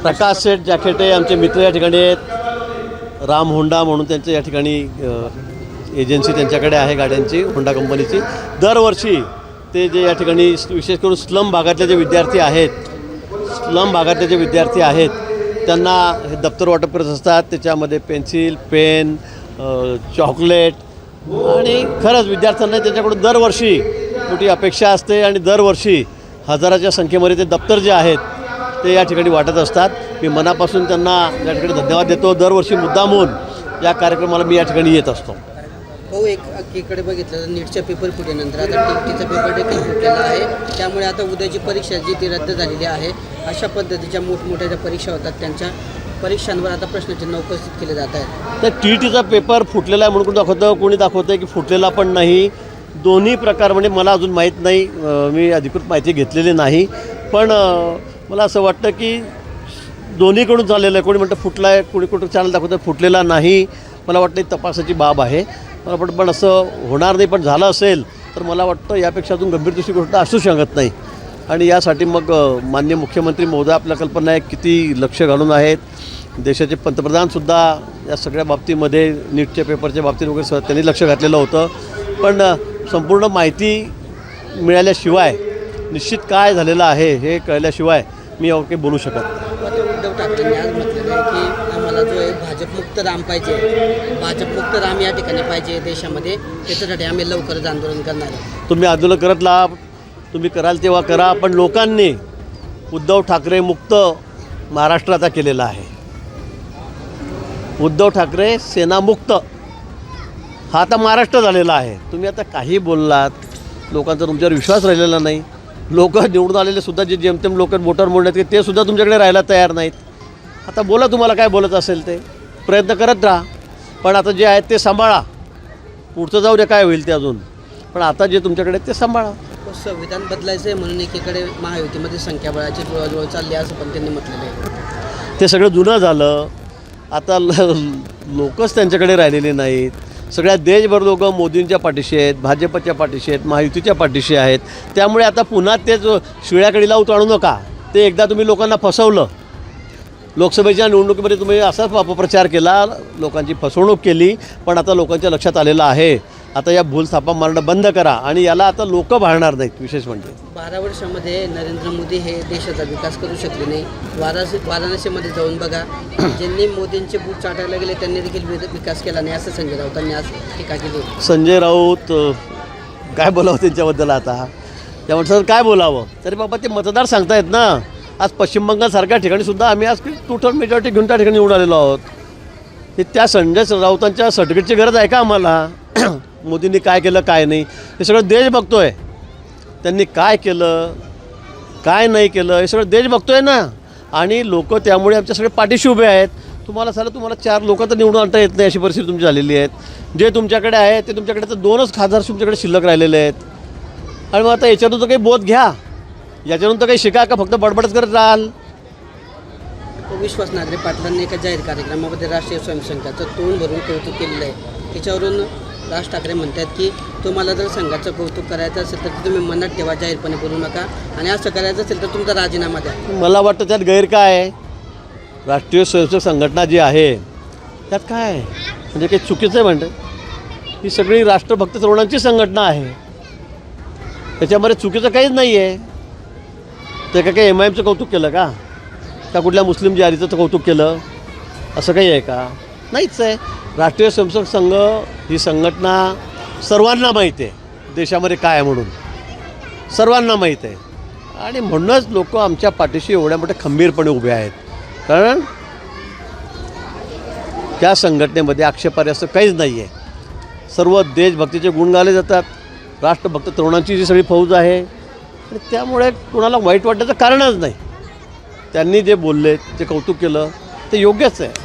प्रकाश सेठ जॅकेटे आमचे मित्र या ठिकाणी आहेत. राम होंडा म्हणून त्यांचं या ठिकाणी एजन्सी त्यांच्याकडे आहे गाड्यांची, होंडा कंपनीची. दरवर्षी ते जे या ठिकाणी विशेष करून स्लम भागातले जे विद्यार्थी आहेत त्यांना हे दप्तर वाटप करत असतात. त्याच्यामध्ये पेन्सिल, पेन, चॉकलेट आणि खरंच विद्यार्थ्यांना त्याच्याकडून दरवर्षी मोठी अपेक्षा असते आणि दरवर्षी हजाराच्या संख्येमध्ये ते दप्तर जे आहेत ते या ठिकाणी वाटत असतात. मी मनापासून त्यांना या ठिकाणी धन्यवाद देतो. दरवर्षी मुद्दामून या कार्यक्रमाला मी या ठिकाणी येत असतो. हो, एकीकडे बघितलं तर नीटच्या पेपर फुटल्यानंतर आता टीईटीचा पेपर देखील फुटलेला आहे. त्यामुळे आता उद्याची परीक्षा जी ती रद्द झालेली आहे. अशा पद्धतीच्या मोठमोठ्या ज्या परीक्षा होतात त्यांच्या परीक्षांवर आता प्रश्नचिन्ह उपस्थित केले जात आहेत. तर टीईटीचा पेपर फुटलेला आहे म्हणून दाखवतं, कोणी दाखवतं की फुटलेला पण नाही. दोन्ही प्रकार म्हणजे मला अजून माहीत नाही, मी अधिकृत माहिती घेतलेली नाही. पण मला असं वाटतं की दोन्हीकडून झालेलं आहे. कोणी म्हणतं फुटला आहे, कोणी कुठं चॅनल दाखवतं फुटलेला नाही. मला वाटतं ही तपासाची बाब आहे. मला वाटतं पण असं होणार नाही. पण झालं असेल तर मला वाटतं यापेक्षा अजून गंभीर दुसरी गोष्ट असू शकत नाही. आणि यासाठी मग माननीय मुख्यमंत्री महोदय आपल्या कल्पना आहे किती लक्ष घालून आहेत. देशाचे पंतप्रधानसुद्धा या सगळ्या बाबतीमध्ये नीटच्या पेपरच्या बाबतीत वगैरे त्यांनी लक्ष घातलेलं होतं. पण संपूर्ण माहिती मिळाल्याशिवाय निश्चित काय झालेलं आहे हे कळल्याशिवाय मी यावर काही बोलू शकत नाही. उद्धव ठाकरेंनी आज म्हटलेलं आहे की आम्हाला जो आहे भाजपमुक्त राम पाहिजे, भाजपमुक्त राम या ठिकाणी पाहिजे देशामध्ये. त्याच्यासाठी आम्ही लवकरच आंदोलन करणार आहे. तुम्ही आंदोलन करत लाभ, तुम्ही कराल तेव्हा करा. पण लोकांनी उद्धव ठाकरे मुक्त महाराष्ट्र आता केलेला आहे. उद्धव ठाकरे सेनामुक्त हा आता महाराष्ट्र झालेला आहे. तुम्ही आता काही बोललात, लोकांचा तुमच्यावर विश्वास राहिलेला नाही. लोक निवडून आलेले सुद्धा जे जेमतेम लोक वोटर मोडण्यात की ते सुद्धा तुमच्याकडे राहायला तयार नाहीत. आता बोला, तुम्हाला काय बोलत असेल ते प्रयत्न करत राहा. पण आता जे आहेत ते सांभाळा. पुढचं जाऊ द्या काय होईल ते अजून. पण आता जे तुमच्याकडे ते सांभाळा. संविधान बदलायचं आहे म्हणून एकीकडे महायुतीमध्ये संख्याबळाची जुळवाजुळव चालली असं पण त्यांनी म्हटलेलं आहे. ते सगळं जुनं झालं. आता लोकच त्यांच्याकडे राहिलेले नाहीत. सगळ्या देशभर लोक मोदींच्या पाठीशी आहेत, भाजपच्या पाठीशी आहेत, महायुतीच्या पाठीशी आहेत. त्यामुळे आता पुन्हा तेच शिळ्याकडीला उतरू नका. ते एकदा तुम्ही लोकांना फसवलं. लोकसभेच्या निवडणुकीमध्ये तुम्ही असाच अपप्रचार केला, लोकांची फसवणूक केली. पण आता लोकांच्या लक्षात आलेलं आहे. आता या भूलथापा मारणं बंद करा आणि याला आता लोक भाळणार नाहीत. विशेष म्हणजे 12 वर्षामध्ये नरेंद्र मोदी हे देशाचा विकास करू शकले नाही. वाराणसीमध्ये जाऊन बघा, ज्यांनी मोदींचे बूट चाटायला गेले त्यांनी देखील विकास केला नाही असं संजय राऊतांनी आज टीका केली. संजय राऊत काय बोलावं त्यांच्याबद्दल आता, त्या माणसाचं काय बोलावं. तरी बाबा ते मतदार सांगतायत ना. आज पश्चिम बंगालसारख्या ठिकाणी आम्ही आज टोटल मेजॉरिटी घेऊन त्या ठिकाणी निवडून आलेलो आहोत. हे त्या संजय राऊतांच्या सर्टिफिकेटची गरज आहे का आम्हाला? मोदींनी काय केलं काय नाही हे सगळं देश बघतोय. त्यांनी काय केलं काय नाही केलं हे सगळं देश बघतोय ना. आणि लोक त्यामुळे आमच्या सगळे पाठीशी उभे आहेत. तुम्हाला 4 लोक तर निवडून आणता येत नाही अशी परिस्थिती तुमची झालेली आहे. जे तुमच्याकडे आहे ते तुमच्याकडे तर 2च खासदार तुमच्याकडे शिल्लक राहिलेले आहेत. आणि मग आता याच्यातून तर काही बोध घ्या. याच्यातून तर काही शिका का फक्त बडबडच करत राहाल. विश्वास नागरे पाटलांनी एका जाहीर कार्यक्रमामध्ये राष्ट्रीय स्वयंसेवकाचं तोंड भरून कौतुक केलेलं आहे. त्याच्यावरून राज ठाकरे म्हणतात की तुम्हाला जर संघाचं कौतुक करायचं असेल तर तुम्ही मनात ठेवा, जाहीरपणे बोलू नका. आणि असं करायचं असेल तर तुमचा राजीनामा द्या. मला वाटतं त्यात गैर काय आहे? राष्ट्रीय स्वयंसेवक संघटना जी आहे त्यात काय आहे म्हणजे काही चुकीचं आहे म्हणतं. ही सगळी राष्ट्रभक्त तरुणांची संघटना आहे. त्याच्यामध्ये चुकीचं काहीच नाही आहे. ते काही MIMचं कौतुक केलं का कुठल्या मुस्लिम जारीचं कौतुक केलं असं काही आहे का? नाहीच आहे. राष्ट्रीय स्वयंसेवक संघ ही संघटना सर्वांना माहीत आहे देशामध्ये काय आहे म्हणून, सर्वांना माहीत आहे. आणि म्हणूनच लोक आमच्या पाठीशी एवढ्या मोठ्या खंबीरपणे उभे आहेत. कारण त्या संघटनेमध्ये आक्षेपार्ह असं काहीच नाही आहे. सर्व देशभक्तीचे गुण गाले जातात. राष्ट्रभक्त तरुणांची जी सगळी फौज आहे आणि त्यामुळे कोणाला वाईट वाटण्याचं कारणच नाही. त्यांनी जे बोलले, जे कौतुक केलं ते योग्यच आहे.